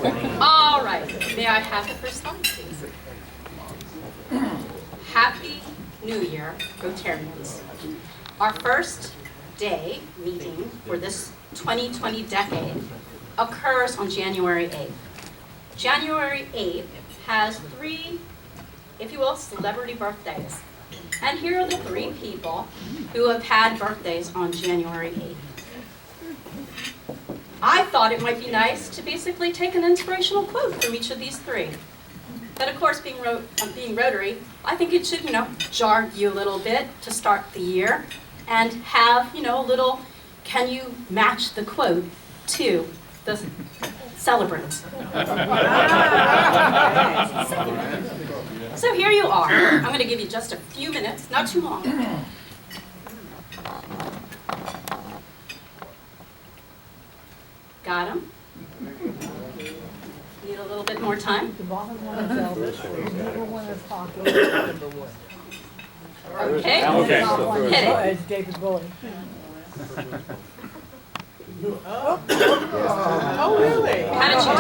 All right, may I have the first slide, please? Happy New Year, Rotarians. Our first day meeting for this 2020 decade occurs on January 8th. January 8th has three, if you will, celebrity birthdays. And here are the three people who have had birthdays on January 8th. I thought it might be nice to basically take an inspirational quote from each of these three. But of course, being Rotary, I think it should, jar you a little bit to start the year and have, a little, can you match the quote to the celebrants? So here you are. I'm going to give you just a few minutes, not too long. Got him? Need a little bit more time? The bottom one is Elvis, the middle one is Hockey, Okay. the top one Hit it. is David Bowie. Oh, really? How did you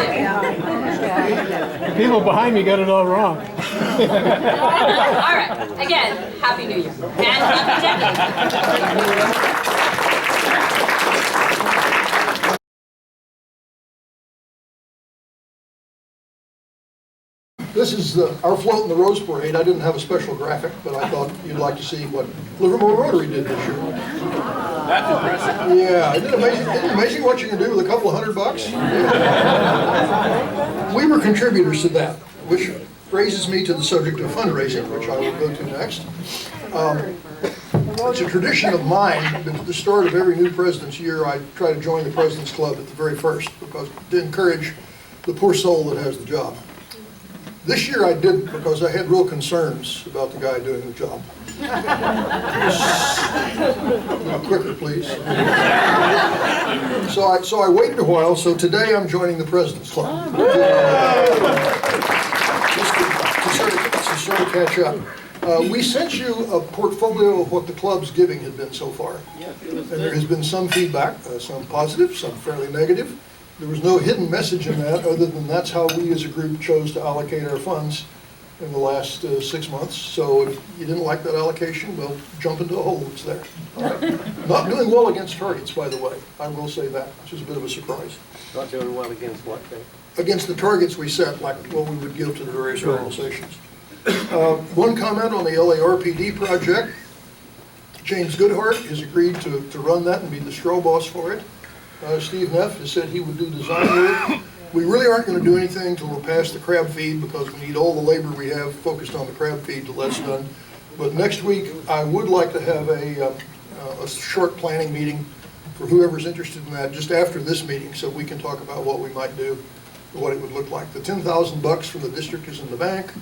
do? The people behind me got it all wrong. All right. Again, Happy New Year. And Happy Decade. This is our float in the Rose Parade. I didn't have a special graphic, but I thought you'd like to see what Livermore Rotary did this year. That's impressive. Yeah, isn't it amazing, what you can do with a couple of $100? Yeah. We were contributors to that, which raises me to the subject of fundraising, which I will go to next. It's a tradition of mine that at the start of every new president's year, I try to join the President's Club at the very first, because to encourage the poor soul that has the job. This year I didn't, because I had real concerns about the guy doing the job. A little quicker, please. So I waited a while, so today I'm joining the President's Club. Just to sort of catch up. We sent you a portfolio of what the club's giving had been so far. And there has been some feedback, some positive, some fairly negative. There was no hidden message in that, other than that's how we as a group chose to allocate our funds in the last 6 months. So if you didn't like that allocation, well, jump into a hole that's there. All right. Not doing well against targets, by the way. I will say that, which is a bit of a surprise. Not doing well against what thing? Against the targets we set, like what we would give to the various organizations. One comment on the LARPD project. James Goodhart has agreed to run that and be the straw boss for it. Steve Neff has said he would do design work. We really aren't going to do anything until we're past the crab feed, because we need all the labor we have focused on the crab feed till that's done. But next week, I would like to have a short planning meeting for whoever's interested in that just after this meeting, so we can talk about what we might do, what it would look like. The $10,000 from the district is in the bank.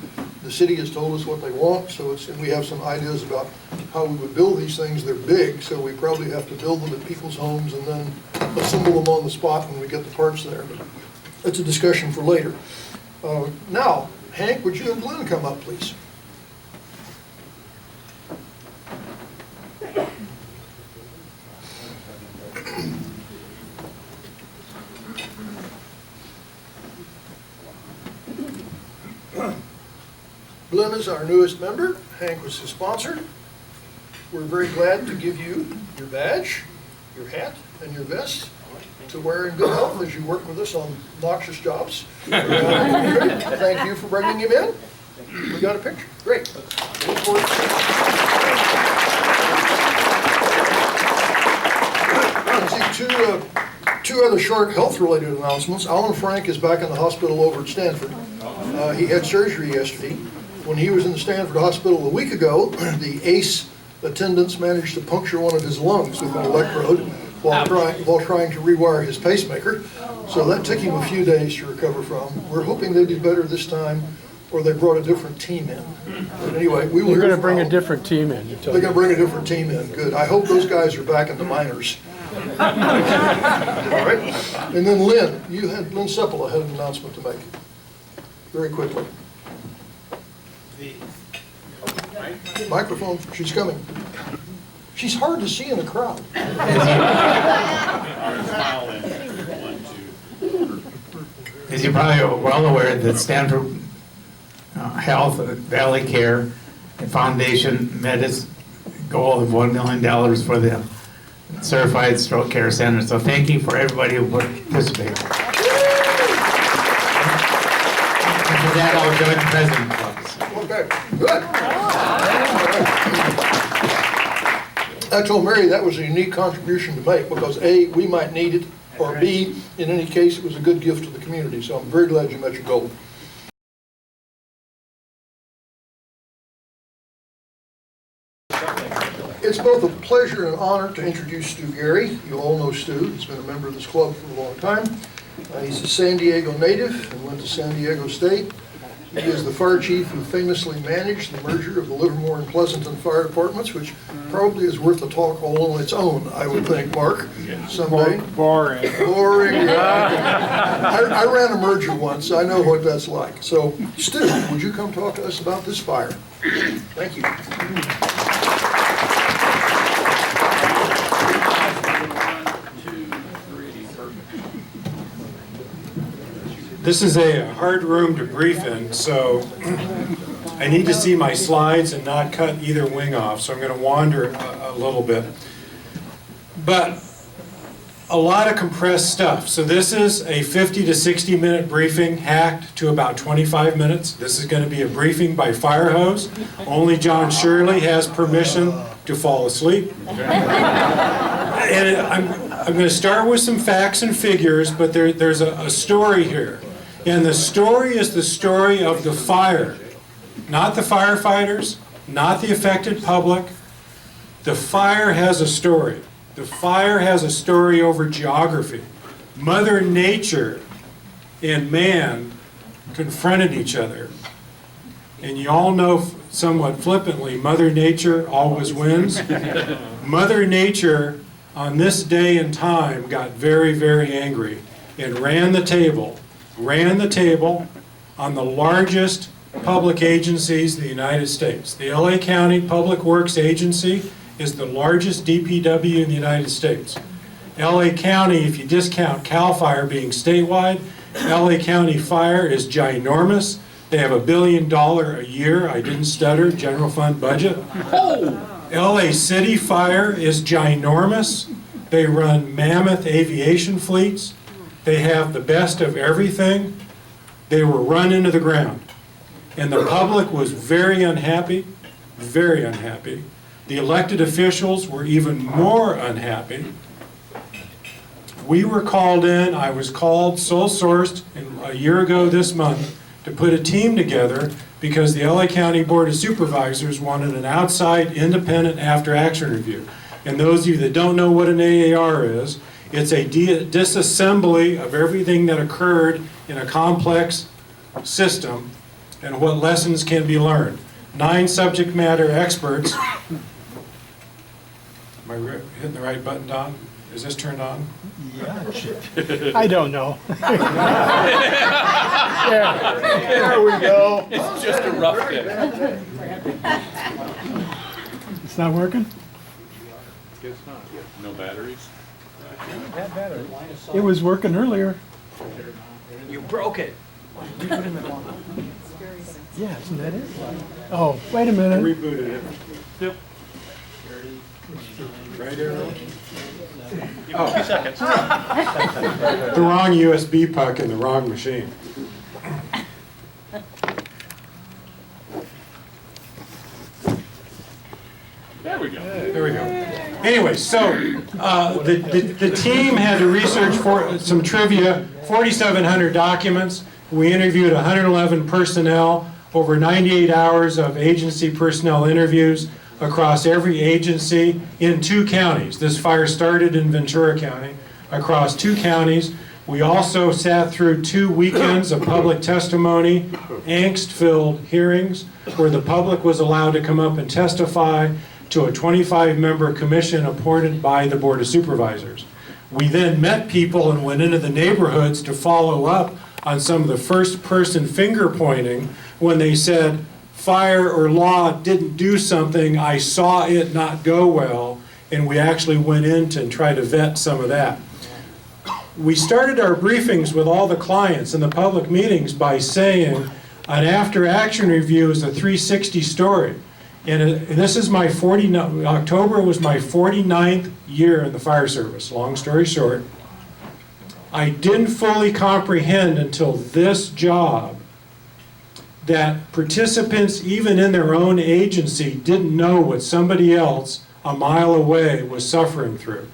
The city has told us what they want, and we have some ideas about how we would build these things. They're big, so we probably have to build them at people's homes and then assemble them on the spot when we get the parts there. But that's a discussion for later. Now, Hank, would you and Glenn come up, please? Glenn is our newest member. Hank was his sponsor. We're very glad to give you your badge, your hat, and your vest to wear in good health as you work with us on noxious jobs. Thank you for bringing him in. We got a picture. Great. Look forward to two other short health-related announcements. Alan Frank is back in the hospital over at Stanford. He had surgery yesterday. When he was in the Stanford hospital a week ago, the ACE attendants managed to puncture one of his lungs with an electrode while trying to rewire his pacemaker. So that took him a few days to recover from. We're hoping they do better this time, or they brought a different team in. But anyway, we will. You're going to bring a different team in. They're going to bring a different team in. Good. I hope those guys are back in the minors. All right. And then Lynn Sepula had an announcement to make. Very quickly. Microphone, she's coming. She's hard to see in a crowd. as you probably are well aware, that Stanford Health, Valley Care, and Foundation met its goal of $1 million for the Certified Stroke Care Center. So thank you for everybody who participated. And for that, I'll join the President's Clubs. Okay, good. I told Mary that was a unique contribution to make because A, we might need it, or B, in any case, it was a good gift to the community. So I'm very glad you met your goal. It's both a pleasure and an honor to introduce Stu Gary. You all know Stu. He's been a member of this club for a long time. He's a San Diego native and went to San Diego State. He is the fire chief who famously managed the merger of the Livermore and Pleasanton fire departments, which probably is worth a talk all on its own, I would think, Mark, someday. Boring. Boring. I ran a merger once. I know what that's like. So, Stu, would you come talk to us about this fire? Thank you. This is a hard room to brief in, so I need to see my slides and not cut either wing off, so I'm going to wander a little bit. But a lot of compressed stuff. So this is a 50 to 60 minute briefing hacked to about 25 minutes. This is going to be a briefing by fire hose. Only John Shirley has permission to fall asleep. And I'm going to start with some facts and figures, but there's a story here. And the story is the story of the fire, not the firefighters, not the affected public. The fire has a story. The fire has a story over geography. Mother Nature and man confronted each other. And you all know somewhat flippantly, Mother Nature always wins. Mother Nature on this day and time got very, very angry and ran the table on the largest public agencies in the United States. The LA County Public Works Agency is the largest DPW in the United States. LA County, if you discount CAL FIRE being statewide, LA County Fire is ginormous. They have $1 billion a year, I didn't stutter, general fund budget. LA City Fire is ginormous. They run mammoth aviation fleets. They have the best of everything. They were run into the ground. And the public was very unhappy, very unhappy. The elected officials were even more unhappy. We were called in, I was called, sole sourced, a year ago this month, to put a team together because the LA County Board of Supervisors wanted an outside independent after action review. And those of you that don't know what an AAR is, it's a disassembly of everything that occurred in a complex system and what lessons can be learned. 9 subject matter experts. Am I hitting the right button, Don? Is this turned on? I don't know. There we go. It's just a rough day. It's not working? Guess not. No batteries? It was working earlier. You broke it. Yeah, isn't that it? Oh, wait a minute. Rebooted it. Yep. Right here. Oh. 2 seconds. The wrong USB puck in the wrong machine. There we go. There we go. Anyway, so the team had to research for some trivia, 4,700 documents. We interviewed 111 personnel, over 98 hours of agency personnel interviews across every agency in 2 counties. This fire started in Ventura County, across 2 counties. We also sat through 2 weekends of public testimony, angst-filled hearings, where the public was allowed to come up and testify to a 25-member commission appointed by the Board of Supervisors. We then met people and went into the neighborhoods to follow up on some of the first-person finger-pointing when they said, fire or law didn't do something, I saw it not go well, and we actually went in to try to vet some of that. We started our briefings with all the clients and the public meetings by saying an after-action review is a 360 story. And this is my October was my 49th year in the fire service, long story short. I didn't fully comprehend until this job that participants, even in their own agency, didn't know what somebody else a mile away was suffering through.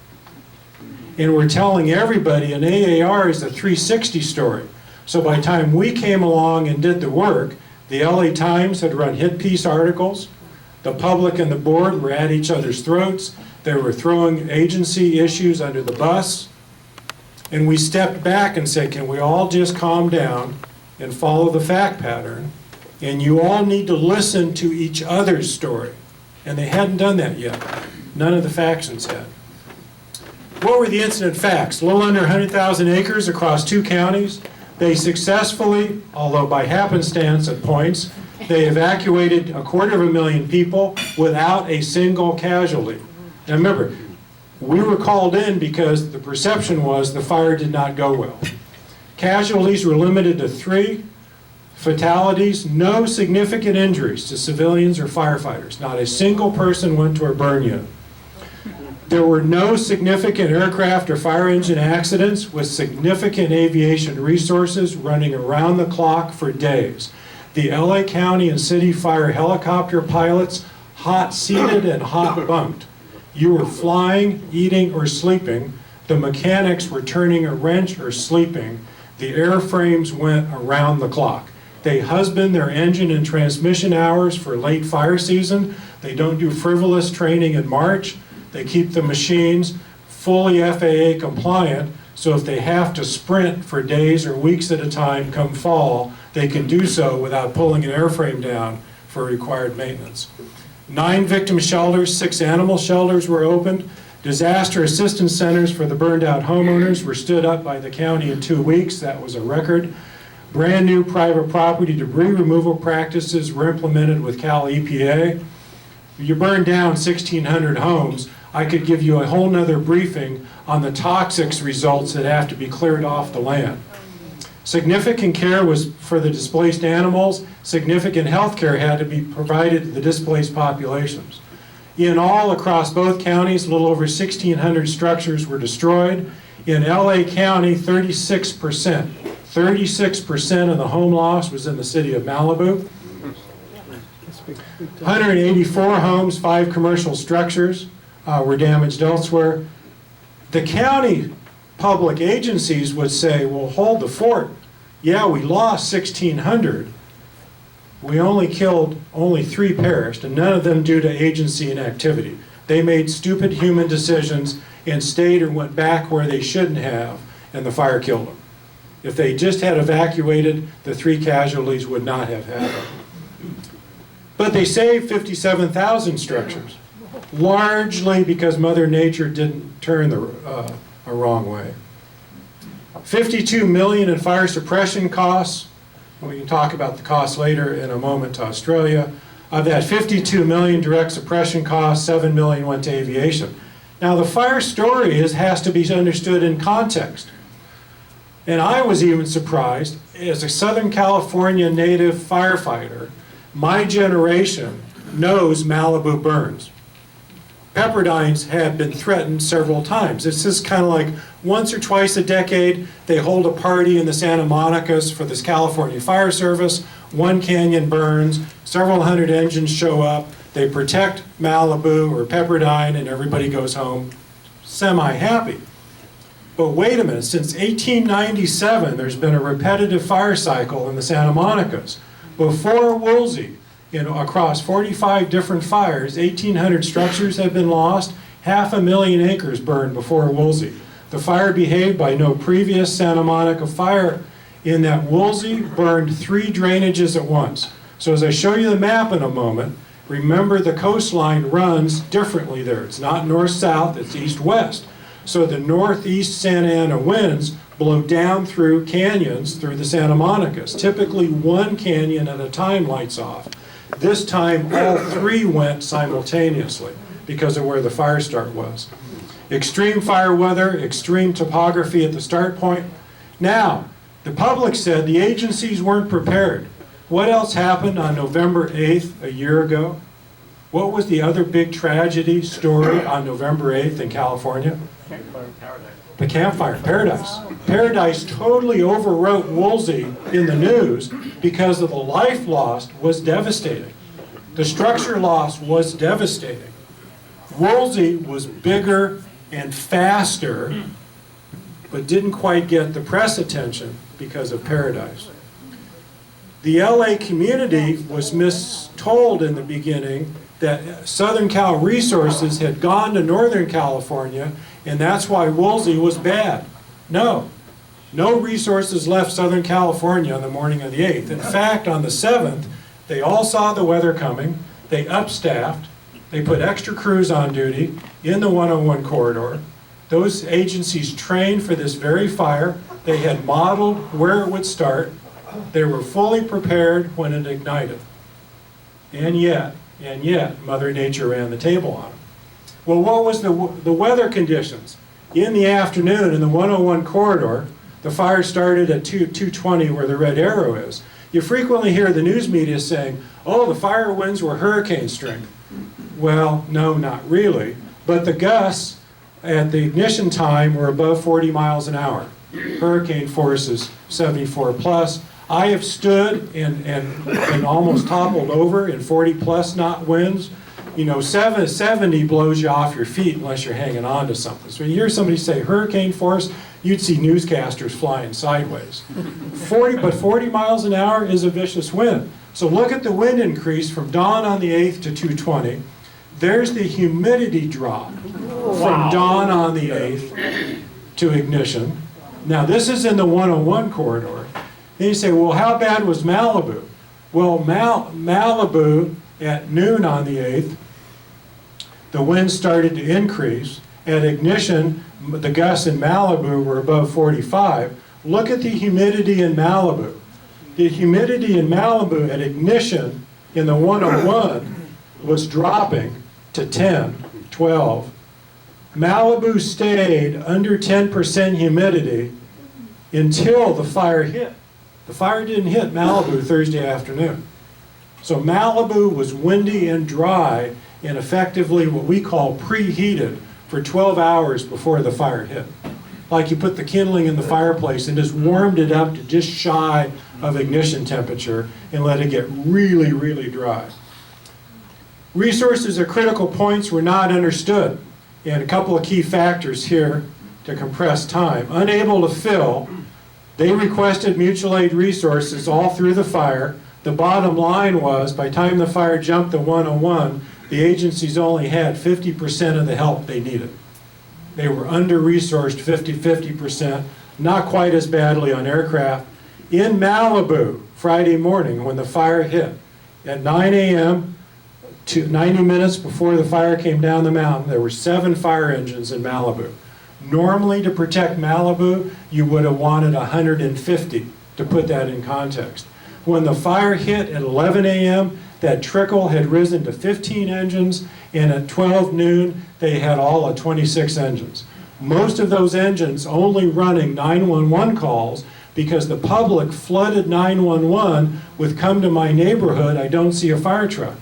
And we're telling everybody an AAR is a 360 story. So by the time we came along and did the work, the LA Times had run hit piece articles. The public and the board were at each other's throats. They were throwing agency issues under the bus. And we stepped back and said, can we all just calm down and follow the fact pattern? And you all need to listen to each other's story. And they hadn't done that yet. None of the factions had. What were the incident facts? A little under 100,000 acres across 2 counties. They successfully, although by happenstance at points, they evacuated 250,000 people without a single casualty. Now remember, we were called in because the perception was the fire did not go well. Casualties were limited to 3 fatalities, no significant injuries to civilians or firefighters. Not a single person went to a burn unit. There were no significant aircraft or fire engine accidents with significant aviation resources running around the clock for days. The LA County and City Fire helicopter pilots, hot seated and hot bunked. You were flying, eating, or sleeping. The mechanics were turning a wrench or sleeping. The airframes went around the clock. They husband their engine and transmission hours for late fire season. They don't do frivolous training in March. They keep the machines fully FAA compliant, so if they have to sprint for days or weeks at a time come fall, they can do so without pulling an airframe down for required maintenance. 9 victim shelters, 6 animal shelters were opened. Disaster assistance centers for the burned out homeowners were stood up by the county in 2 weeks. That was a record. Brand new private property debris removal practices were implemented with Cal EPA. You burn down 1,600 homes. I could give you a whole nother briefing on the toxics results that have to be cleared off the land. Significant care was for the displaced animals. Significant health care had to be provided to the displaced populations. In all, across both counties, a little over 1,600 structures were destroyed. In LA County, 36% of the home loss was in the city of Malibu. 184 homes, 5 commercial structures were damaged elsewhere. The county public agencies would say, well, hold the fort. Yeah, we lost 1,600. We only killed, only 3 perished, and none of them due to agency inactivity. They made stupid human decisions and stayed or went back where they shouldn't have, and the fire killed them. If they just had evacuated, the 3 casualties would not have happened. But they saved 57,000 structures, largely because Mother Nature didn't turn a wrong way. $52 million in fire suppression costs. We can talk about the costs later in a moment to Australia. Of that $52 million direct suppression costs, $7 million went to aviation. Now the fire story has to be understood in context. And I was even surprised, as a Southern California native firefighter, my generation knows Malibu burns. Pepperdines have been threatened several times. It's just kind of like once or twice a decade, they hold a party in the Santa Monicas for this California Fire Service. One canyon burns, several hundred engines show up, they protect Malibu or Pepperdine, and everybody goes home semi-happy. But wait a minute, since 1897, there's been a repetitive fire cycle in the Santa Monicas. Before Woolsey, across 45 different fires, 1,800 structures have been lost, 500,000 acres burned before Woolsey. The fire behaved by no previous Santa Monica fire in that Woolsey burned 3 drainages at once. So as I show you the map in a moment, remember the coastline runs differently there. It's not north-south, it's east-west. So the northeast Santa Ana winds blow down through canyons through the Santa Monicas. Typically 1 canyon at a time lights off. This time all 3 went simultaneously. because of where the fire start was. Extreme fire weather, extreme topography at the start point. Now, the public said the agencies weren't prepared. What else happened on November 8th a year ago? What was the other big tragedy story on November 8th in California? The campfire, Paradise. Paradise totally overwrote Woolsey in the news because of the life lost was devastating. The structure loss was devastating. Woolsey was bigger and faster, but didn't quite get the press attention because of Paradise. The LA community was mistold in the beginning that Southern Cal Resources had gone to Northern California, and that's why Woolsey was bad. No. No resources left Southern California on the morning of the 8th. In fact, on the 7th, they all saw the weather coming, they upstaffed, they put extra crews on duty in the 101 corridor. Those agencies trained for this very fire. They had modeled where it would start. They were fully prepared when it ignited. And yet, Mother Nature ran the table on them. Well, what was the weather conditions? In the afternoon in the 101 corridor, the fire started at 220 where the red arrow is. You frequently hear the news media saying, oh, the fire winds were hurricane strength. Well, no, not really. But the gusts at the ignition time were above 40 miles an hour. Hurricane force is 74 plus. I have stood and almost toppled over in 40 plus knot winds. You know, 70 blows you off your feet unless you're hanging on to something. So when you hear somebody say hurricane force, you'd see newscasters flying sideways. 40 miles an hour is a vicious wind. So look at the wind increase from dawn on the 8th to 220. There's the humidity drop from dawn on the 8th to ignition. Now this is in the 101 corridor. Then you say, well, how bad was Malibu? Well, Malibu at noon on the 8th, the wind started to increase. At ignition, the gusts in Malibu were above 45. Look at the humidity in Malibu. The humidity in Malibu at ignition in the 101 was dropping to 10, 12. Malibu stayed under 10% humidity until the fire hit. The fire didn't hit Malibu Thursday afternoon. So Malibu was windy and dry and effectively what we call preheated for 12 hours before the fire hit. Like you put the kindling in the fireplace and just warmed it up to just shy of ignition temperature and let it get really, really dry. Resources at critical points were not understood. And a couple of key factors here to compress time. Unable to fill, they requested mutual aid resources all through the fire. The bottom line was, by the time the fire jumped the 101, the agencies only had 50% of the help they needed. They were under-resourced 50%, not quite as badly on aircraft. In Malibu, Friday morning, when the fire hit, at 9 a.m., to 90 minutes before the fire came down the mountain, there were 7 fire engines in Malibu. Normally, to protect Malibu, you would have wanted 150, to put that in context. When the fire hit at 11 a.m., that trickle had risen to 15 engines, and at 12 noon, they had all of 26 engines. Most of those engines only running 911 calls because the public flooded 911 with "come to my neighborhood, I don't see a fire truck."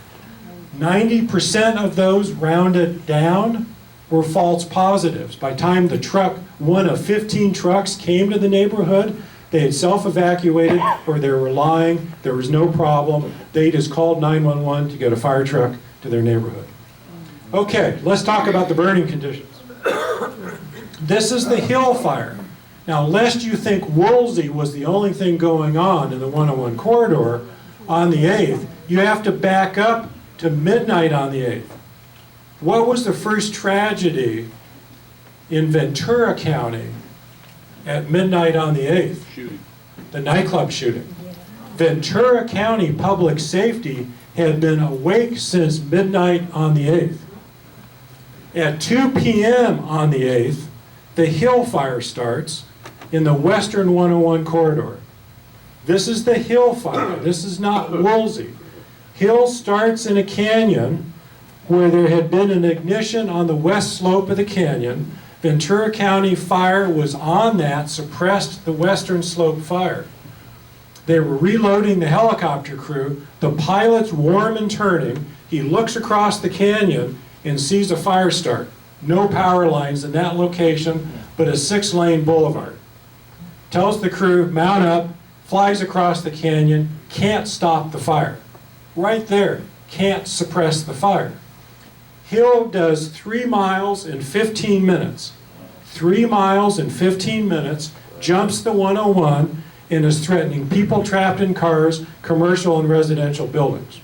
90% of those rounded down were false positives. By the time the truck, one of 15 trucks, came to the neighborhood, they had self-evacuated or they were lying. There was no problem. They just called 911 to get a fire truck to their neighborhood. Okay, let's talk about the burning conditions. This is the Hill fire. Now, lest you think Woolsey was the only thing going on in the 101 corridor on the 8th, you have to back up to midnight on the 8th. What was the first tragedy in Ventura County at midnight on the 8th? Shooting. The nightclub shooting. Ventura County Public Safety had been awake since midnight on the 8th. At 2 p.m. on the 8th, the Hill fire starts in the western 101 corridor. This is the Hill fire. This is not Woolsey. Hill starts in a canyon where there had been an ignition on the west slope of the canyon. Ventura County Fire was on that, suppressed the western slope fire. They were reloading the helicopter crew. The pilot's warm and turning. He looks across the canyon and sees a fire start. No power lines in that location, but a 6-lane boulevard. Tells the crew, mount up, flies across the canyon, can't stop the fire. Right there, can't suppress the fire. Hill does 3 miles in 15 minutes. 3 miles in 15 minutes, jumps the 101, and is threatening people trapped in cars, commercial and residential buildings.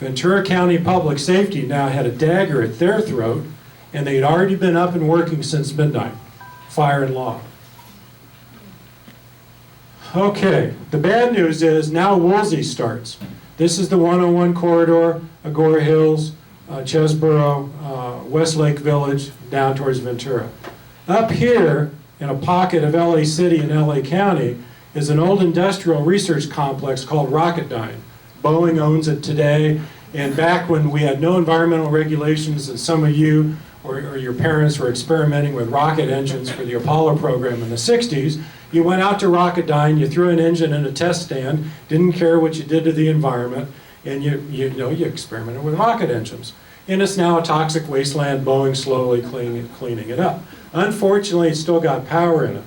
Ventura County Public Safety now had a dagger at their throat, and they'd already been up and working since midnight. Fire and law. Okay, the bad news is now Woolsey starts. This is the 101 corridor, Agora Hills, Chesborough, Westlake Village, down towards Ventura. Up here, in a pocket of LA City and LA County, is an old industrial research complex called Rocketdyne. Boeing owns it today, and back when we had no environmental regulations and some of you or your parents were experimenting with rocket engines for the Apollo program in the 60s, you went out to Rocketdyne, you threw an engine in a test stand, didn't care what you did to the environment, and you experimented with rocket engines. And it's now a toxic wasteland, Boeing slowly cleaning it up. Unfortunately, it's still got power in it.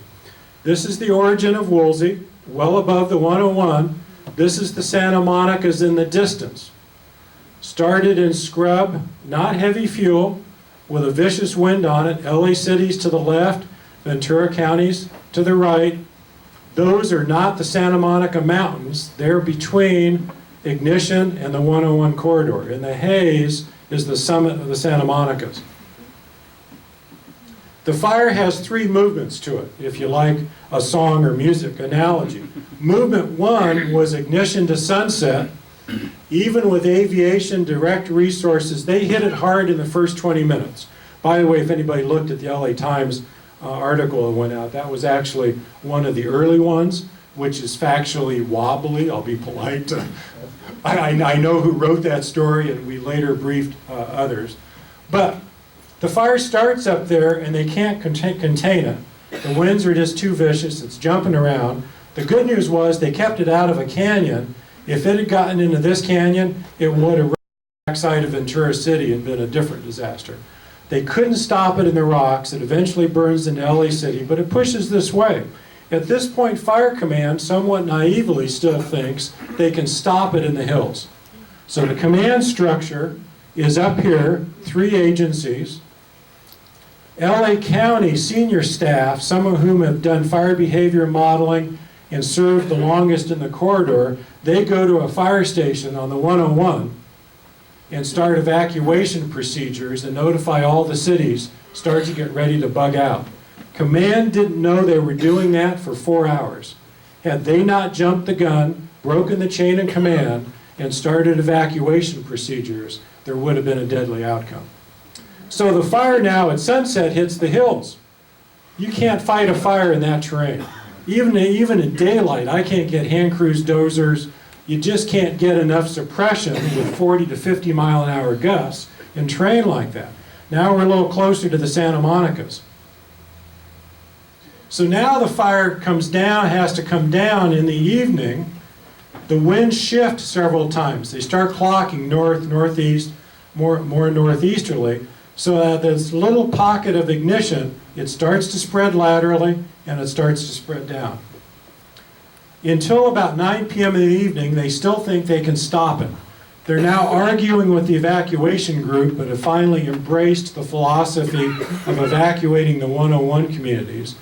This is the origin of Woolsey, well above the 101. This is the Santa Monica's in the distance. Started in scrub, not heavy fuel, with a vicious wind on it. LA City's to the left, Ventura County's to the right. Those are not the Santa Monica Mountains. They're between Ignition and the 101 corridor. And the haze is the summit of the Santa Monicas. The fire has 3 movements to it, if you like a song or music analogy. Movement 1 was ignition to sunset. Even with aviation direct resources, they hit it hard in the first 20 minutes. By the way, if anybody looked at the LA Times article that went out, that was actually one of the early ones, which is factually wobbly. I'll be polite. I know who wrote that story, and we later briefed others. But the fire starts up there, and they can't contain it. The winds are just too vicious. It's jumping around. The good news was they kept it out of a canyon. If it had gotten into this canyon, it would have run the backside of Ventura City and been a different disaster. They couldn't stop it in the rocks. It eventually burns into LA City, but it pushes this way. At this point, Fire Command, somewhat naively, still thinks they can stop it in the hills. So the command structure is up here, 3 agencies. LA County senior staff, some of whom have done fire behavior modeling and served the longest in the corridor, they go to a fire station on the 101 and start evacuation procedures and notify all the cities, start to get ready to bug out. Command didn't know they were doing that for 4 hours. Had they not jumped the gun, broken the chain of command, and started evacuation procedures, there would have been a deadly outcome. So the fire now at sunset hits the hills. You can't fight a fire in that terrain. Even in daylight, I can't get hand crews, dozers. You just can't get enough suppression with 40 to 50 mile an hour gusts in terrain like that. Now we're a little closer to the Santa Monicas. So now the fire comes down, has to come down in the evening. The winds shift several times. They start clocking north, northeast, more northeasterly. So that this little pocket of ignition, it starts to spread laterally and it starts to spread down. Until about 9 p.m. in the evening, they still think they can stop it. They're now arguing with the evacuation group, but have finally embraced the philosophy of evacuating the 101 communities.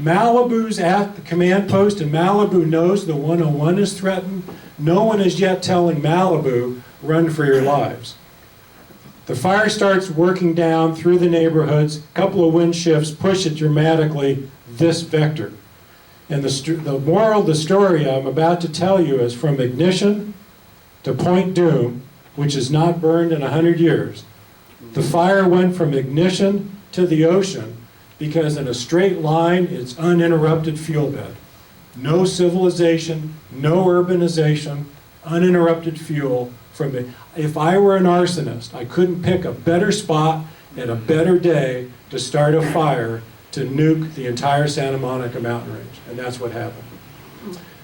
Malibu's at the command post, and Malibu knows the 101 is threatened. No one is yet telling Malibu, run for your lives. The fire starts working down through the neighborhoods. A couple of wind shifts push it dramatically this vector. And the moral of the story I'm about to tell you is from Ignition to Point Doom, which is not burned in 100 years. The fire went from ignition to the ocean because in a straight line, it's uninterrupted fuel bed. No civilization, no urbanization, uninterrupted fuel, If I were an arsonist, I couldn't pick a better spot and a better day to start a fire to nuke the entire Santa Monica mountain range, and that's what happened.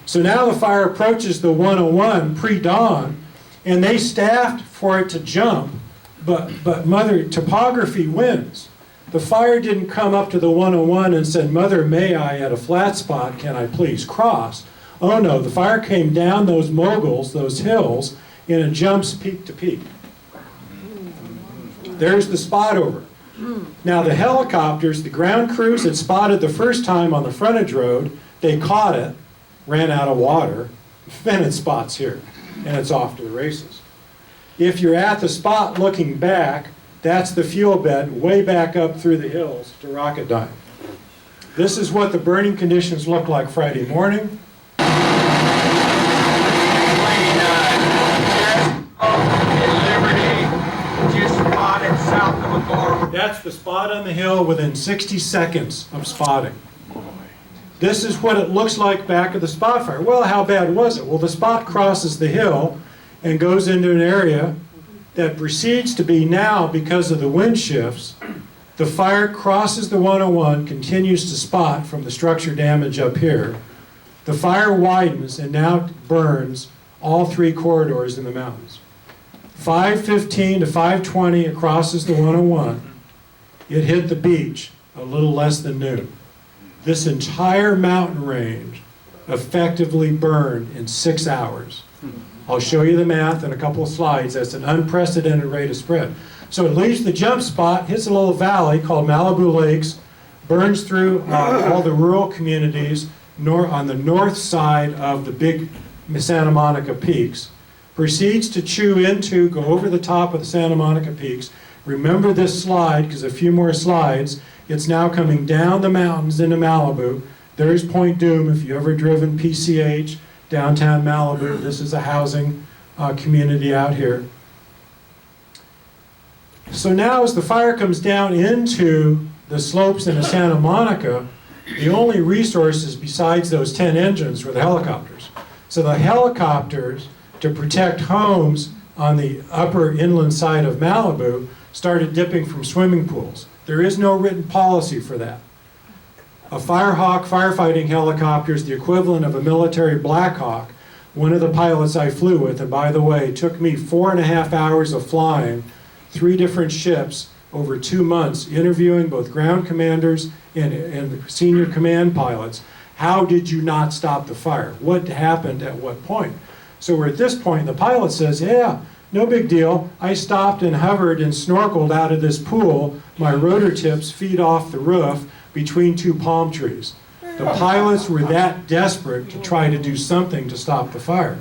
So now the fire approaches the 101 pre-dawn, and they staffed for it to jump, but Mother Topography wins. The fire didn't come up to the 101 and said, "Mother, may I, at a flat spot, can I please cross?" Oh no, the fire came down those moguls, those hills, and it jumps peak to peak. There's the spot over. Now the helicopters, the ground crews had spotted the first time on the frontage road, they caught it, ran out of water, then it spots here, and it's off to the races. If you're at the spot looking back, that's the fuel bed way back up through the hills to Rocketdyne. This is what the burning conditions look like Friday morning. That's the spot on the hill within 60 seconds of spotting. This is what it looks like back of the spot fire. Well, how bad was it? Well, the spot crosses the hill and goes into an area that proceeds to be now, because of the wind shifts, the fire crosses the 101, continues to spot from the structure damage up here. The fire widens and now burns all three corridors in the mountains. 5:15 to 5:20, it crosses the 101. It hit the beach a little less than noon. This entire mountain range effectively burned in 6 hours. I'll show you the math in a couple of slides. That's an unprecedented rate of spread. So it leaves the jump spot, hits a little valley called Malibu Lakes, burns through all the rural communities on the north side of the big Santa Monica peaks, proceeds to go over the top of the Santa Monica peaks. Remember this slide, because a few more slides, it's now coming down the mountains into Malibu. There's Point Doom, if you've ever driven PCH, downtown Malibu. This is a housing community out here. So now as the fire comes down into the slopes into Santa Monica, the only resources besides those 10 engines were the helicopters. So the helicopters, to protect homes on the upper inland side of Malibu, started dipping from swimming pools. There is no written policy for that. A Firehawk firefighting helicopter is the equivalent of a military Black Hawk. One of the pilots I flew with, and by the way, it took me 4.5 hours of flying 3 different ships over 2 months, interviewing both ground commanders and senior command pilots. How did you not stop the fire? What happened at what point? So we're at this point, the pilot says, "Yeah, no big deal. I stopped and hovered and snorkeled out of this pool. My rotor tips feed off the roof between 2 palm trees." The pilots were that desperate to try to do something to stop the fire.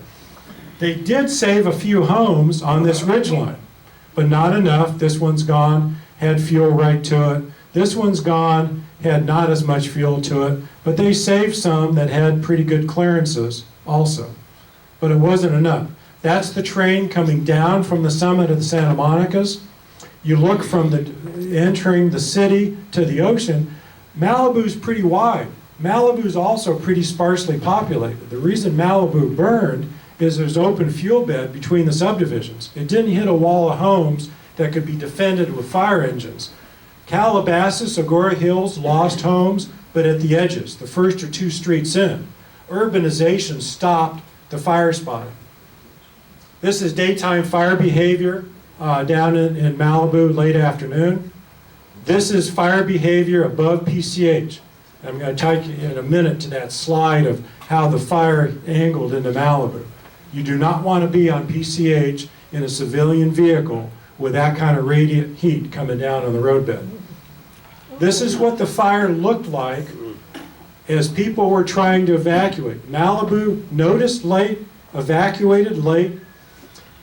They did save a few homes on this ridgeline, but not enough. This one's gone, had fuel right to it. This one's gone, had not as much fuel to it, but they saved some that had pretty good clearances also. But it wasn't enough. That's the train coming down from the summit of the Santa Monicas. You look from entering the city to the ocean. Malibu's pretty wide. Malibu's also pretty sparsely populated. The reason Malibu burned is there's open fuel bed between the subdivisions. It didn't hit a wall of homes that could be defended with fire engines. Calabasas, Agora Hills lost homes, but at the edges, the first or 2 streets in. Urbanization stopped the fire spotting. This is daytime fire behavior down in Malibu late afternoon. This is fire behavior above PCH. I'm going to take you in a minute to that slide of how the fire angled into Malibu. You do not want to be on PCH in a civilian vehicle with that kind of radiant heat coming down on the roadbed. This is what the fire looked like as people were trying to evacuate. Malibu noticed late, evacuated late.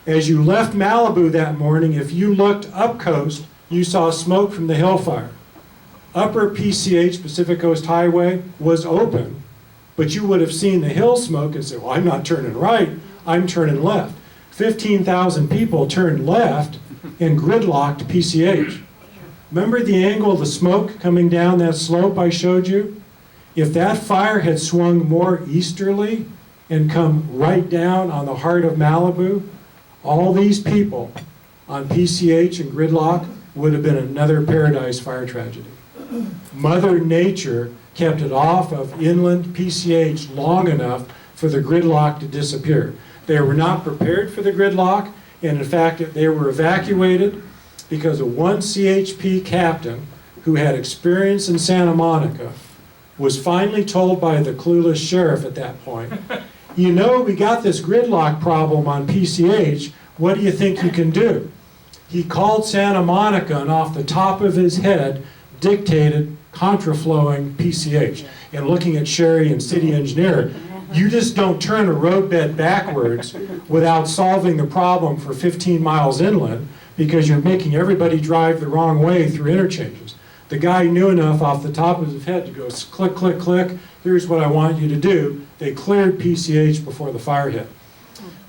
As you left Malibu that morning, if you looked up coast, you saw smoke from the hill fire. Upper PCH, Pacific Coast Highway, was open, but you would have seen the hill smoke and said, well, I'm not turning right, I'm turning left. 15,000 people turned left and gridlocked PCH. Remember the angle of the smoke coming down that slope I showed you? If that fire had swung more easterly and come right down on the heart of Malibu, all these people on PCH and gridlock would have been another Paradise Fire tragedy. Mother Nature kept it off of inland PCH long enough for the gridlock to disappear. They were not prepared for the gridlock, and in fact, they were evacuated because of one CHP captain who had experience in Santa Monica was finally told by the clueless sheriff at that point, you know, we got this gridlock problem on PCH, what do you think you can do? He called Santa Monica and off the top of his head dictated contraflowing PCH. And looking at Sherry and city engineer, you just don't turn a roadbed backwards without solving the problem for 15 miles inland because you're making everybody drive the wrong way through interchanges. The guy knew enough off the top of his head to go click, click, click, here's what I want you to do. They cleared PCH before the fire hit.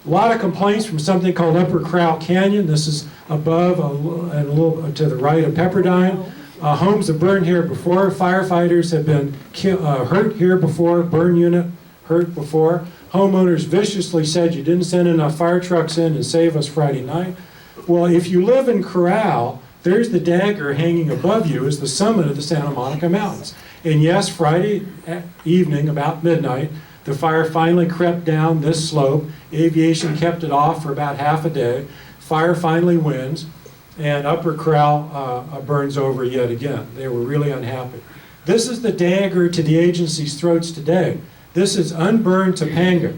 A lot of complaints from something called Upper Crowell Canyon. This is above and a little to the right of Pepperdine. Homes have burned here before. Firefighters have been hurt here before. Burn unit hurt before. Homeowners viciously said you didn't send enough fire trucks in and save us Friday night. Well, if you live in Corral, there's the dagger hanging above you is the summit of the Santa Monica Mountains. And yes, Friday evening, about midnight, the fire finally crept down this slope. Aviation kept it off for about half a day. Fire finally wins, and Upper Corral burns over yet again. They were really unhappy. This is the dagger to the agency's throats today. This is unburned Topanga.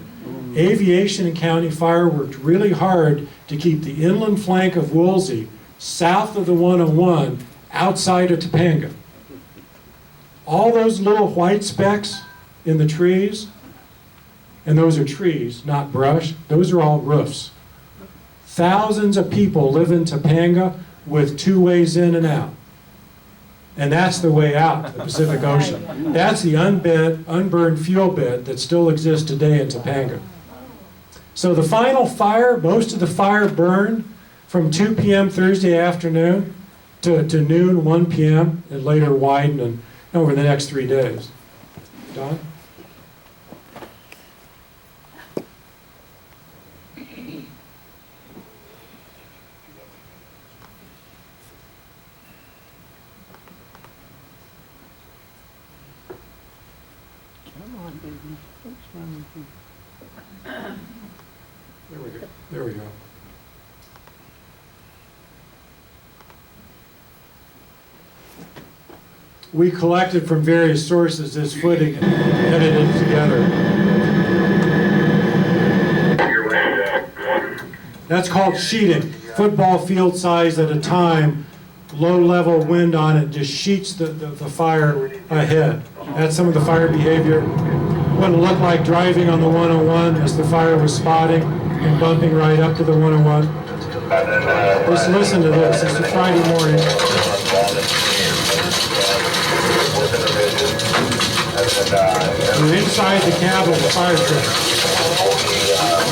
Aviation and county fire worked really hard to keep the inland flank of Woolsey south of the 101 outside of Topanga. All those little white specks in the trees, and those are trees, not brush, those are all roofs. Thousands of people live in Topanga with 2 ways in and out. And that's the way out to the Pacific Ocean. That's the unburned fuel bed that still exists today in Topanga. So the final fire, most of the fire burned from 2 p.m. Thursday afternoon to noon, 1 p.m., and later widened and over the next 3 days. Don? Come on, baby. What's wrong with you? There we go. There we go. We collected from various sources this footage and edited it together. That's called sheeting. Football field size at a time, low level wind on it just sheets the fire ahead. That's some of the fire behavior. What it looked like driving on the 101 as the fire was spotting and bumping right up to the 101. Just listen to this. It's a Friday morning. You're inside the cab of the fire truck.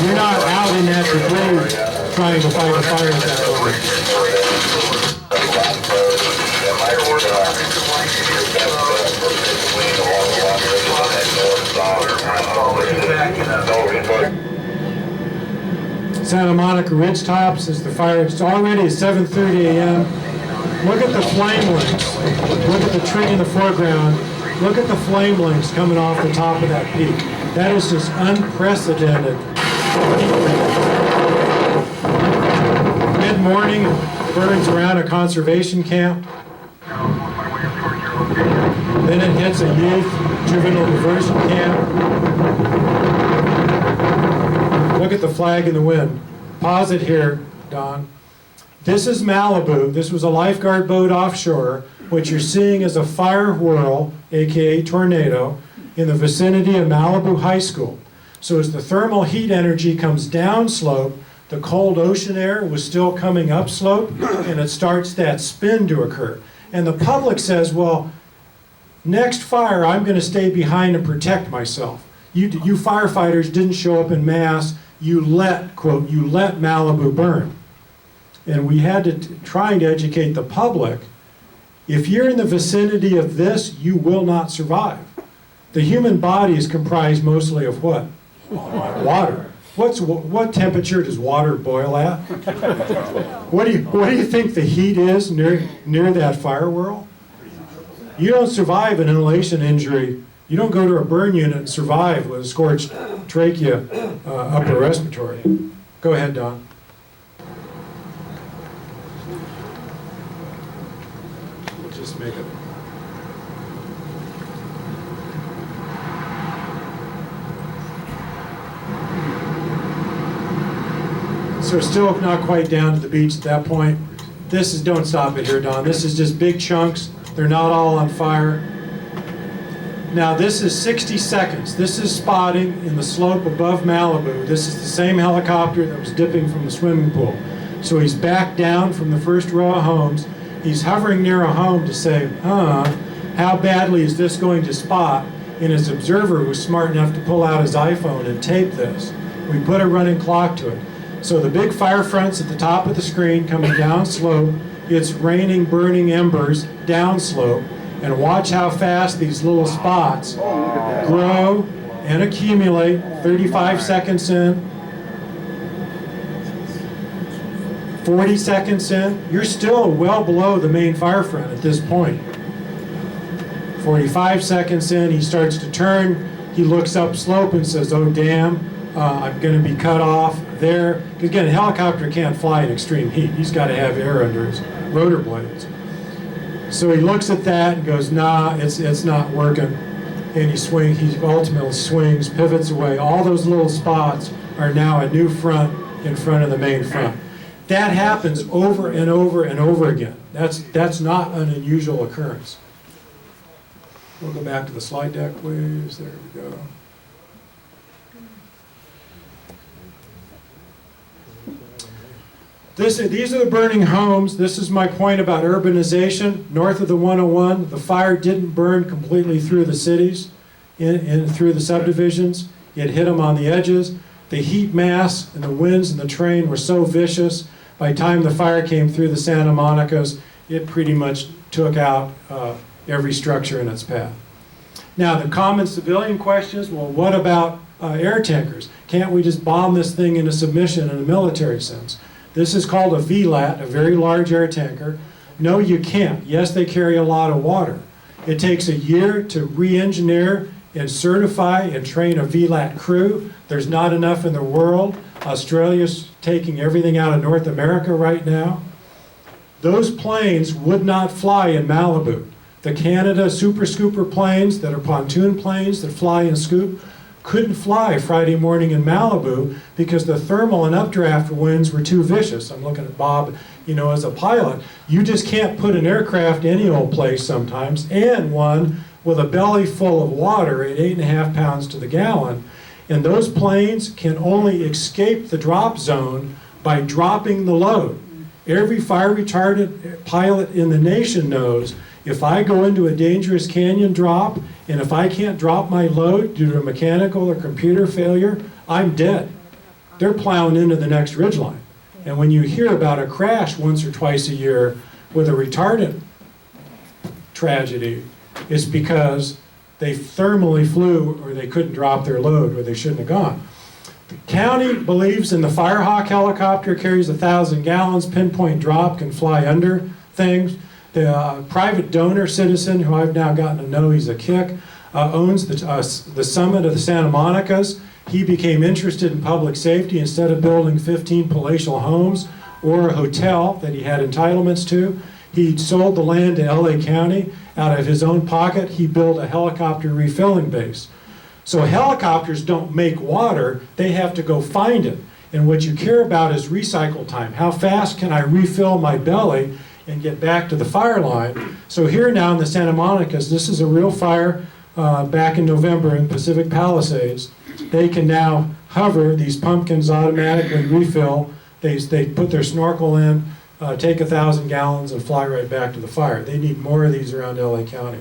You're not out in that debris trying to fight a fire at that moment. Santa Monica Ridge Tops is the fire. It's already 7:30 a.m. Look at the flame links. Look at the tree in the foreground. Look at the flame links coming off the top of that peak. That is just unprecedented. Mid-morning, it burns around a conservation camp. Then it hits a youth juvenile diversion camp. Look at the flag in the wind. Pause it here, Don. This is Malibu. This was a lifeguard boat offshore. What you're seeing is a fire whirl, aka tornado, in the vicinity of Malibu High School. So as the thermal heat energy comes downslope, the cold ocean air was still coming upslope, and it starts that spin to occur. And the public says, well, next fire, I'm going to stay behind and protect myself. You firefighters didn't show up in mass. You let, quote, you let Malibu burn. And we had to trying to educate the public. If you're in the vicinity of this, you will not survive. The human body is comprised mostly of what? Water. What temperature does water boil at? What do you think the heat is near that fire whirl? You don't survive an inhalation injury. You don't go to a burn unit and survive with a scorched trachea, upper respiratory. Go ahead, Don. We'll just make it. So still not quite down to the beach at that point. This is, don't stop it here, Don. This is just big chunks. They're not all on fire. Now this is 60 seconds. This is spotting in the slope above Malibu. This is the same helicopter that was dipping from the swimming pool. So he's back down from the first row of homes. He's hovering near a home to say, how badly is this going to spot? And his observer was smart enough to pull out his iPhone and tape this. We put a running clock to it. So the big fire front's at the top of the screen coming down slope. It's raining burning embers down slope. And watch how fast these little spots grow and accumulate. 35 seconds in. 40 seconds in. You're still well below the main fire front at this point. 45 seconds in, he starts to turn. He looks up slope and says, oh damn, I'm going to be cut off there. Because again, a helicopter can't fly in extreme heat. He's got to have air under his rotor blades. So he looks at that and goes, nah, it's not working. And he ultimately swings, pivots away. All those little spots are now a new front in front of the main front. That happens over and over and over again. That's not an unusual occurrence. We'll go back to the slide deck, please. There we go. These are the burning homes. This is my point about urbanization. North of the 101, the fire didn't burn completely through the cities, through the subdivisions. It hit them on the edges. The heat mass and the winds and the terrain were so vicious. By the time the fire came through the Santa Monicas, it pretty much took out every structure in its path. Now, the common civilian question is, well, what about air tankers? Can't we just bomb this thing into submission in a military sense? This is called a VLAT, a very large air tanker. No, you can't. Yes, they carry a lot of water. It takes a year to re-engineer and certify and train a VLAT crew. There's not enough in the world. Australia's taking everything out of North America right now. Those planes would not fly in Malibu. The Canada Super Scooper planes that are pontoon planes that fly and scoop couldn't fly Friday morning in Malibu because the thermal and updraft winds were too vicious. I'm looking at Bob, as a pilot. You just can't put an aircraft any old place sometimes, and one with a belly full of water at 8.5 pounds to the gallon. And those planes can only escape the drop zone by dropping the load. Every fire retardant pilot in the nation knows if I go into a dangerous canyon drop and if I can't drop my load due to a mechanical or computer failure, I'm dead. They're plowing into the next ridgeline. And when you hear about a crash once or twice a year with a retardant tragedy, it's because they thermally flew or they couldn't drop their load or they shouldn't have gone. The county believes in the Firehawk helicopter, carries 1,000 gallons, pinpoint drop, can fly under things. The private donor citizen, who I've now gotten to know, he's a kick, owns the summit of the Santa Monicas. He became interested in public safety. Instead of building 15 palatial homes or a hotel that he had entitlements to, he sold the land to LA County. Out of his own pocket, he built a helicopter refilling base. So helicopters don't make water, they have to go find it. And what you care about is recycle time. How fast can I refill my belly and get back to the fire line? So here now in the Santa Monicas, this is a real fire back in November in Pacific Palisades. They can now hover, these pumpkins automatically refill. They put their snorkel in, take 1,000 gallons and fly right back to the fire. They need more of these around LA County.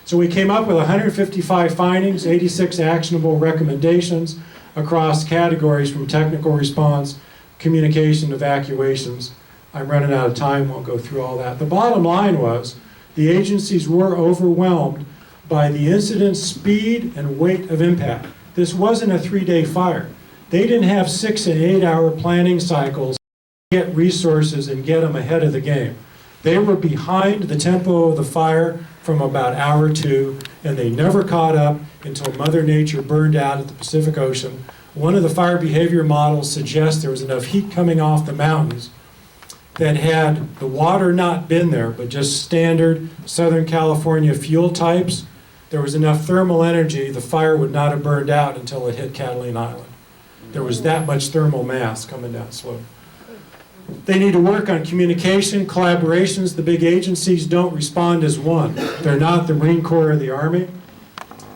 So we came up with 155 findings, 86 actionable recommendations across categories from technical response, communication, evacuations. I'm running out of time, won't go through all that. The bottom line was the agencies were overwhelmed by the incident speed and weight of impact. This wasn't a 3-day fire. They didn't have 6 and 8 hour planning cycles to get resources and get them ahead of the game. They were behind the tempo of the fire from about hour 2, and they never caught up until Mother Nature burned out at the Pacific Ocean. One of the fire behavior models suggests there was enough heat coming off the mountains that had the water not been there, but just standard Southern California fuel types, there was enough thermal energy, the fire would not have burned out until it hit Catalina Island. There was that much thermal mass coming down slope. They need to work on communication, collaborations. The big agencies don't respond as one. They're not the Marine Corps or the Army.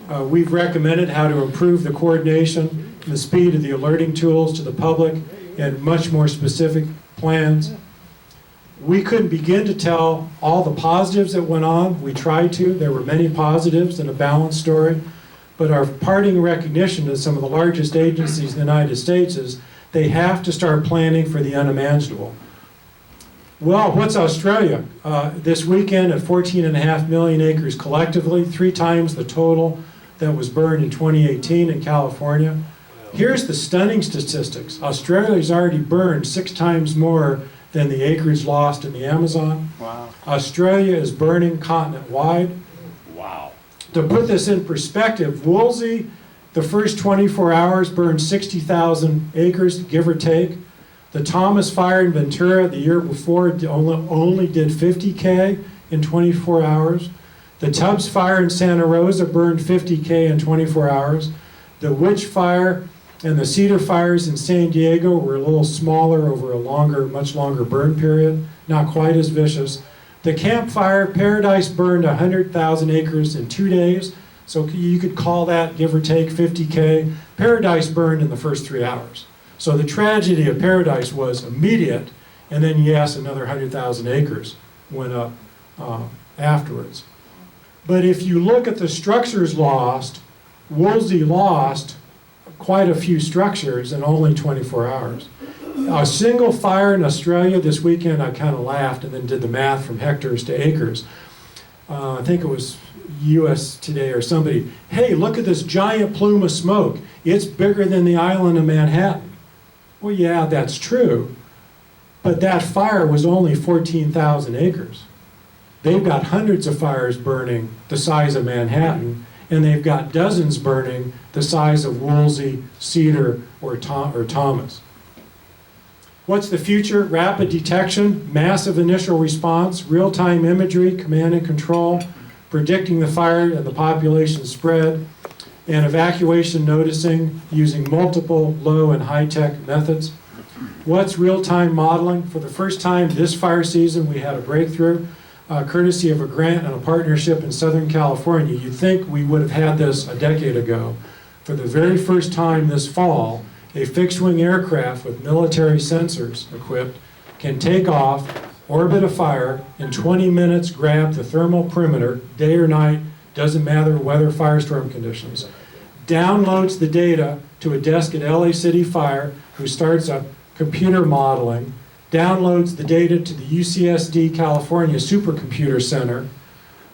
We've recommended how to improve the coordination and the speed of the alerting tools to the public and much more specific plans. We couldn't begin to tell all the positives that went on. We tried to. There were many positives and a balanced story. But our parting recognition to some of the largest agencies in the United States is they have to start planning for the unimaginable. Well, what's Australia? This weekend at 14.5 million acres collectively, 3 times the total that was burned in 2018 in California. Here's the stunning statistics. Australia's already burned 6 times more than the acreage lost in the Amazon. Wow. Australia is burning continent-wide. Wow. To put this in perspective, Woolsey, the first 24 hours burned 60,000 acres, give or take. The Thomas Fire in Ventura the year before only did 50K in 24 hours. The Tubbs Fire in Santa Rosa burned 50K in 24 hours. The Witch Fire and the Cedar Fires in San Diego were a little smaller over a much longer burn period, not quite as vicious. The Camp Fire, Paradise burned 100,000 acres in 2 days, so you could call that, give or take, 50K. Paradise burned in the first 3 hours. So the tragedy of Paradise was immediate, and then yes, another 100,000 acres went up afterwards. But if you look at the structures lost, Woolsey lost quite a few structures in only 24 hours. A single fire in Australia this weekend, I kind of laughed and then did the math from hectares to acres. I think it was US Today or somebody, hey, look at this giant plume of smoke. It's bigger than the island of Manhattan. Well, yeah, that's true, but that fire was only 14,000 acres. They've got hundreds of fires burning the size of Manhattan, and they've got dozens burning the size of Woolsey, Cedar, or Thomas. What's the future? Rapid detection, massive initial response, real-time imagery, command and control, predicting the fire and the population spread, and evacuation noticing using multiple low and high-tech methods. What's real-time modeling? For the first time this fire season, we had a breakthrough, courtesy of a grant and a partnership in Southern California. You'd think we would have had this a decade ago. For the very first time this fall, a fixed-wing aircraft with military sensors equipped can take off, orbit a fire, in 20 minutes grab the thermal perimeter, day or night, doesn't matter weather, firestorm conditions, downloads the data to a desk at LA City Fire, who starts a computer modeling, downloads the data to the UCSD California Supercomputer Center.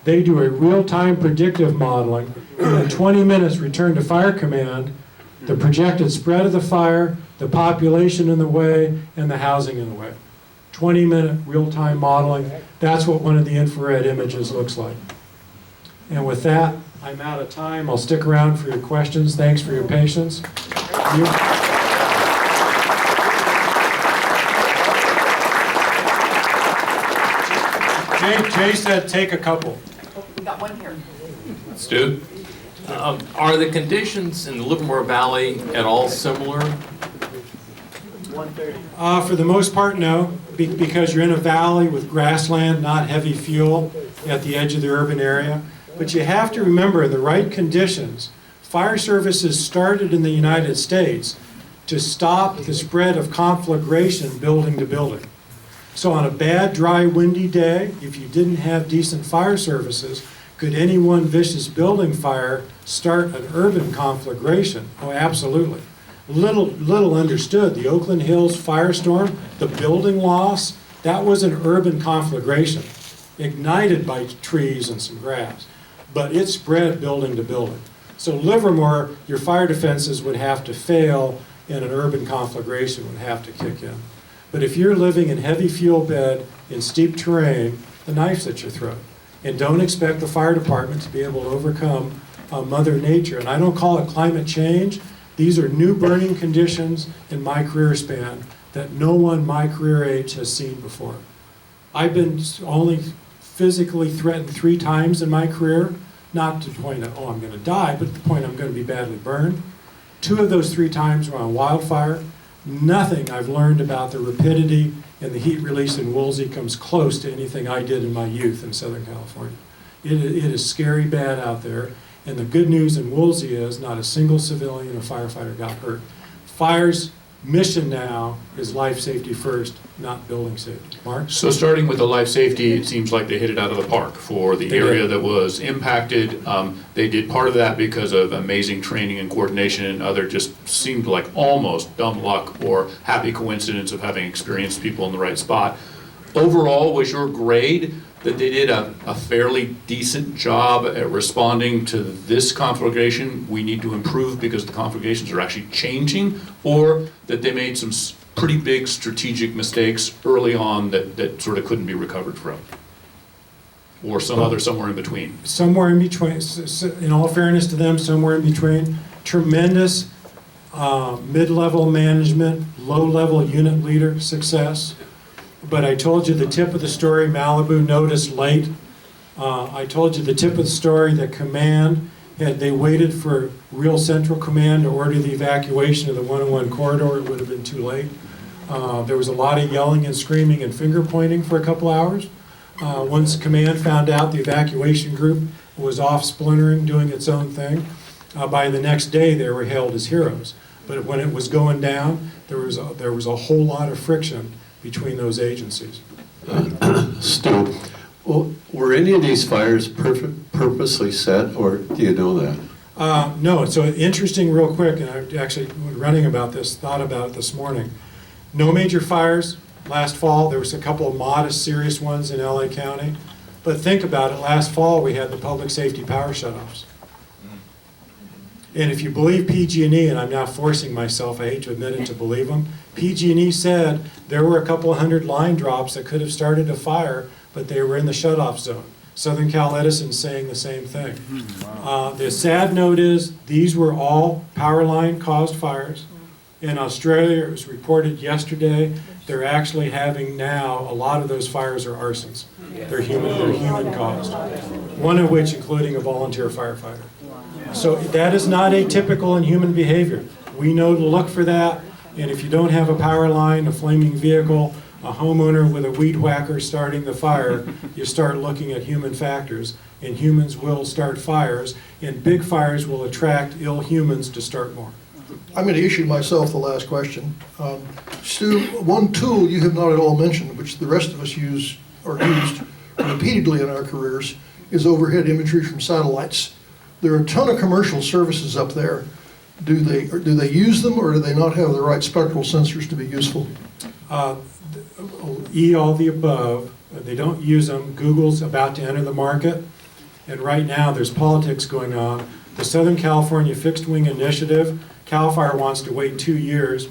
They do a real-time predictive modeling, and in 20 minutes return to Fire Command the projected spread of the fire, the population in the way, and the housing in the way. 20-minute real-time modeling. That's what one of the infrared images looks like. And with that, I'm out of time. I'll stick around for your questions. Thanks for your patience. Jay said take a couple. We got one here. Stu, are the conditions in the Livermore Valley at all similar? For the most part, no, because you're in a valley with grassland, not heavy fuel at the edge of the urban area. But you have to remember, the right conditions, fire services started in the United States to stop the spread of conflagration building to building. So on a bad, dry, windy day, if you didn't have decent fire services, could any one vicious building fire start an urban conflagration? Oh, absolutely. Little understood, the Oakland Hills firestorm, the building loss, that was an urban conflagration, ignited by trees and some grass, but it spread building to building. So Livermore, your fire defenses would have to fail and an urban conflagration would have to kick in. But if you're living in heavy fuel bed in steep terrain, the knife's at your throat. And don't expect the fire department to be able to overcome Mother Nature. And I don't call it climate change. These are new burning conditions in my career span that no one my career age has seen before. I've been only physically threatened 3 times in my career, not to the point of, oh, I'm going to die, but to the point I'm going to be badly burned. 2 of those 3 times were on wildfire. Nothing I've learned about the rapidity and the heat release in Woolsey comes close to anything I did in my youth in Southern California. It is scary bad out there. And the good news in Woolsey is not a single civilian or firefighter got hurt. Fire's mission now is life safety first, not building safety. Mark? So starting with the life safety, it seems like they hit it out of the park for the They area did. that was impacted. They did part of that because of amazing training and coordination, and other just seemed like almost dumb luck or happy coincidence of having experienced people in the right spot. Overall, was your grade that they did a fairly decent job at responding to this conflagration? We need to improve because the conflagrations are actually changing, or that they made some pretty big strategic mistakes early on that sort of couldn't be recovered from? Or somewhere in between? Somewhere in between, in all fairness to them, somewhere in between. Tremendous mid-level management, low-level unit leader success. But I told you the tip of the story, Malibu noticed late. I told you the tip of the story that command, had they waited for real central command to order the evacuation of the 101 corridor, it would have been too late. There was a lot of yelling and screaming and finger pointing for a couple hours. Once command found out the evacuation group was off splintering, doing its own thing, by the next day they were hailed as heroes. But when it was going down, there was a whole lot of friction between those agencies. Stu, well, were any of these fires purposely set, or do you know that? No, so interesting real quick, and I actually, running about this, thought about it this morning. No major fires last fall. There was a couple of modest, serious ones in LA County. But think about it, last fall we had the public safety power shutoffs. And if you believe PG&E, and I'm now forcing myself, I hate to admit it, to believe them, PG&E said there were a couple of 100 line drops that could have started a fire, but they were in the shutoff zone. Southern Cal Edison saying the same thing. The sad note is these were all power line caused fires. In Australia, it was reported yesterday, they're actually having now, a lot of those fires are arsons. They're human caused. One of which including a volunteer firefighter. So that is not atypical in human behavior. We know to look for that, and if you don't have a power line, a flaming vehicle, a homeowner with a weed whacker starting the fire, you start looking at human factors, and humans will start fires, and big fires will attract ill humans to start more. I'm going to issue myself the last question. Stu, one tool you have not at all mentioned, which the rest of us use or used repeatedly in our careers, is overhead imagery from satellites. There are a ton of commercial services up there. Do they use them, or do they not have the right spectral sensors to be useful? All the above. They don't use them. Google's about to enter the market, and right now there's politics going on. The Southern California Fixed Wing Initiative, CAL FIRE wants to wait 2 years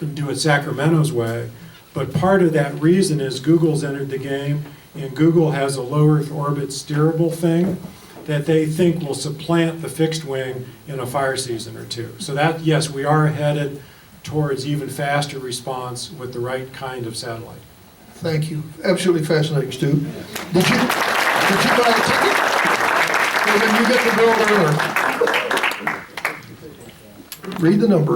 and do it Sacramento's way, but part of that reason is Google's entered the game, and Google has a low Earth orbit steerable thing that they think will supplant the fixed wing in a fire season or 2. So that, yes, we are headed towards even faster response with the right kind of satellite. Thank you. Absolutely fascinating, Stu. Did you buy a ticket? Well, then you get the bill there. Read the number.